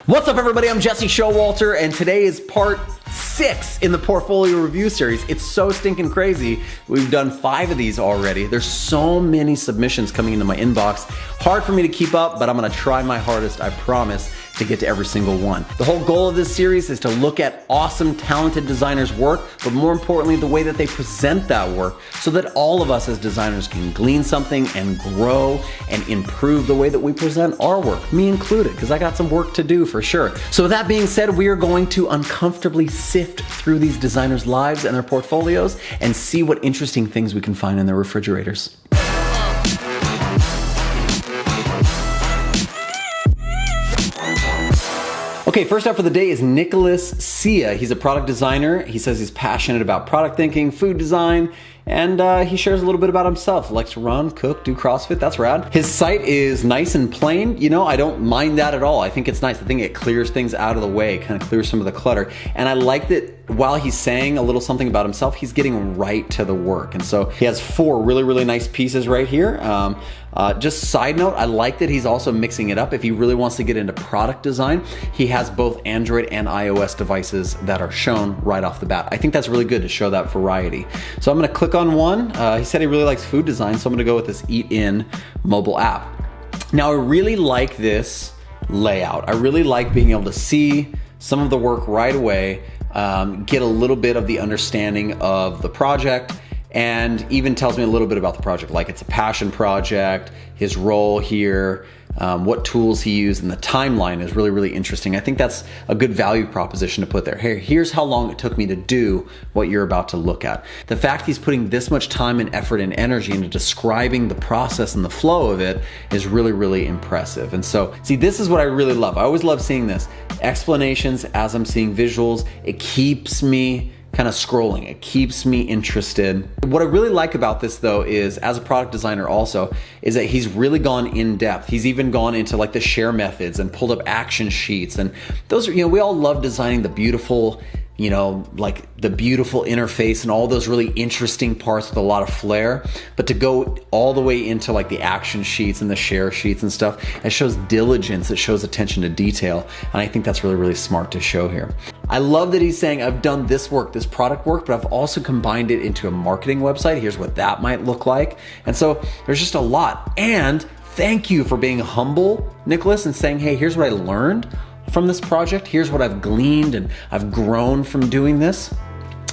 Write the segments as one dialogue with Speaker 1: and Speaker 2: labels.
Speaker 1: What's up, everybody? I'm Jesse Showalter, and today is part 6 in the portfolio review series. It's so stinking crazy. We've done 5 of these already. There's so many submissions coming into my inbox. Hard for me to keep up, but I'm gonna try my hardest, I promise, to get to every single one. The whole goal of this series is to look at awesome, talented designers' work, but more importantly, the way that they present that work so that all of us as designers can glean something and grow and improve the way that we present our work, me included, because I got some work to do for sure. So with that being said, we are going to uncomfortably sift through these designers' lives and their portfolios and see what interesting things we can find in their refrigerators. Okay, first up for the day is Nicholas Sia. He's a product designer. He says he's passionate about product thinking, food design, and he shares a little bit about himself. Likes to run, cook, do CrossFit. That's rad. His site is nice and plain. You know, I don't mind that at all. I think it's nice. I think it clears things out of the way, kind of clears some of the clutter. And I like that while he's saying a little something about himself, he's getting right to the work. And so he has 4 really, really nice pieces right here. Just side note, I like that he's also mixing it up. If he really wants to get into product design, he has both Android and iOS devices that are shown right off the bat. I think that's really good to show that variety. So I'm gonna click on one. He said he really likes food design, so I'm gonna go with this Eat In mobile app. Now I really like this layout. I really like being able to see some of the work right away, get a little bit of the understanding of the project, and even tells me a little bit about the project, like it's a passion project, his role here, what tools he used, and the timeline is really, really interesting. I think that's a good value proposition to put there. Hey, here's how long it took me to do what you're about to look at. The fact he's putting this much time and effort and energy into describing the process and the flow of it is really, really impressive. And so, see, this is what I really love. I always love seeing this. Explanations as I'm seeing visuals. It keeps me kind of scrolling. It keeps me interested. What I really like about this though is, as a product designer also, is that he's really gone in depth. He's even gone into like the share methods and pulled up action sheets. And those are, you know, we all love designing the beautiful, you know, like the beautiful interface and all those really interesting parts with a lot of flair. But to go all the way into like the action sheets and the share sheets and stuff, it shows diligence, it shows attention to detail. And I think that's really, really smart to show here. I love that he's saying, I've done this work, this product work, but I've also combined it into a marketing website. Here's what that might look like. And so there's just a lot. And thank you for being humble, Nicholas, and saying, hey, here's what I learned from this project. Here's what I've gleaned and I've grown from doing this.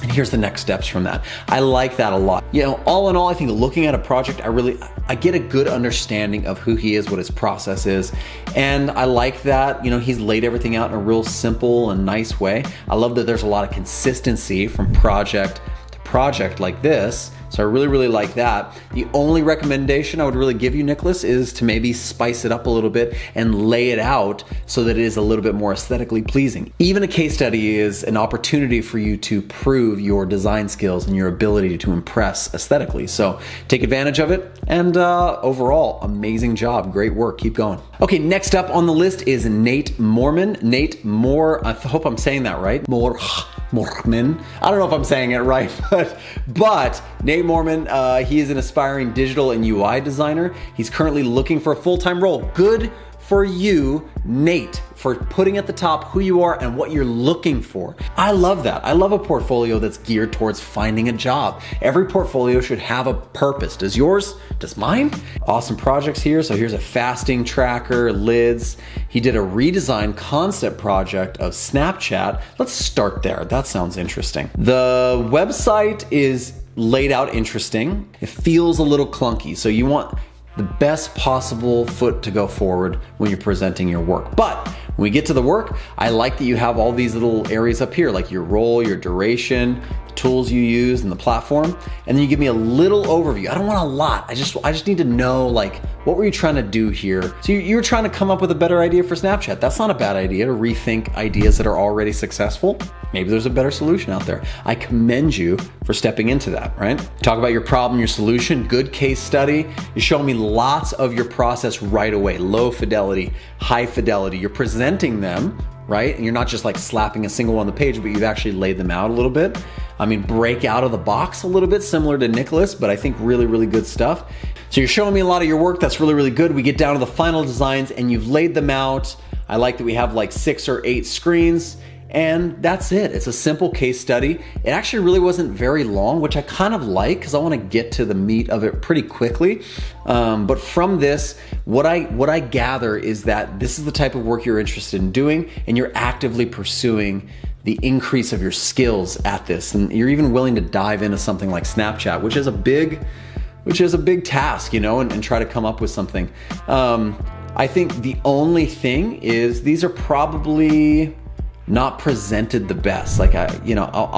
Speaker 1: And here's the next steps from that. I like that a lot. You know, all in all, I think looking at a project, I get a good understanding of who he is, what his process is. And I like that, you know, he's laid everything out in a real simple and nice way. I love that there's a lot of consistency from project to project like this. So I really, really like that. The only recommendation I would really give you, Nicholas, is to maybe spice it up a little bit and lay it out so that it is a little bit more aesthetically pleasing. Even a case study is an opportunity for you to prove your design skills and your ability to impress aesthetically. So take advantage of it, and overall, amazing job, great work, keep going. Okay, next up on the list is Nate Morman. Nate Moore, I hope I'm saying that right. Morman. I don't know if I'm saying it right, but Nate Morman, he is an aspiring digital and UI designer. He's currently looking for a full-time role. Good for you, Nate, for putting at the top who you are and what you're looking for. I love that. I love a portfolio that's geared towards finding a job. Every portfolio should have a purpose. Does yours? Does mine? Awesome projects here. So here's a fasting tracker, lids. He did a redesigned concept project of Snapchat. Let's start there. That sounds interesting. The website is laid out interesting. It feels a little clunky. So you want the best possible foot to go forward when you're presenting your work. But when we get to the work, I like that you have all these little areas up here, like your role, your duration, the tools you use, and the platform. And then you give me a little overview. I don't want a lot. I just need to know, like, what were you trying to do here? So you were trying to come up with a better idea for Snapchat. That's not a bad idea, to rethink ideas that are already successful. Maybe there's a better solution out there. I commend you for stepping into that, right? Talk about your problem, your solution, good case study. You're showing me lots of your process right away. Low fidelity, high fidelity. You're presenting them, right? And you're not just like slapping a single one on the page, but you've actually laid them out a little bit. I mean, break out of the box a little bit, similar to Nicholas, but I think really, really good stuff. So you're showing me a lot of your work. That's really, really good. We get down to the final designs and you've laid them out. I like that we have like 6 or 8 screens. And that's it. It's a simple case study. It actually really wasn't very long, which I kind of like because I want to get to the meat of it pretty quickly. But from this, what I gather is that this is the type of work you're interested in doing, and you're actively pursuing the increase of your skills at this. And you're even willing to dive into something like Snapchat, which is a big task, you know, and try to come up with something. I think the only thing is these are probably not presented the best. Like I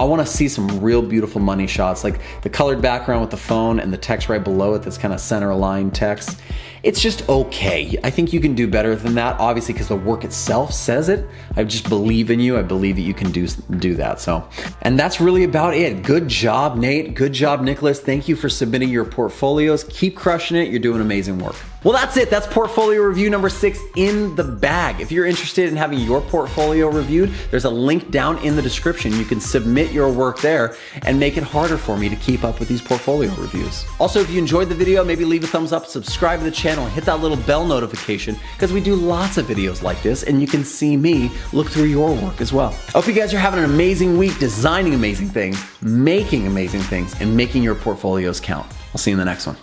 Speaker 1: want to see some real beautiful money shots, like the colored background with the phone and the text right below it that's kind of center aligned text. It's just okay. I think you can do better than that, obviously, because the work itself says it. I just believe in you. I believe that you can do that. So, and that's really about it. Good job, Nate. Good job, Nicholas. Thank you for submitting your portfolios. Keep crushing it. You're doing amazing work. Well, that's it. That's portfolio review number 6 in the bag. If you're interested in having your portfolio reviewed, there's a link down in the description. You can submit your work there and make it harder for me to keep up with these portfolio reviews. Also, if you enjoyed the video, maybe leave a thumbs up, subscribe to the channel, and hit that little bell notification because we do lots of videos like this and you can see me look through your work as well. I hope you guys are having an amazing week designing amazing things, making amazing things, and making your portfolios count. I'll see you in the next one.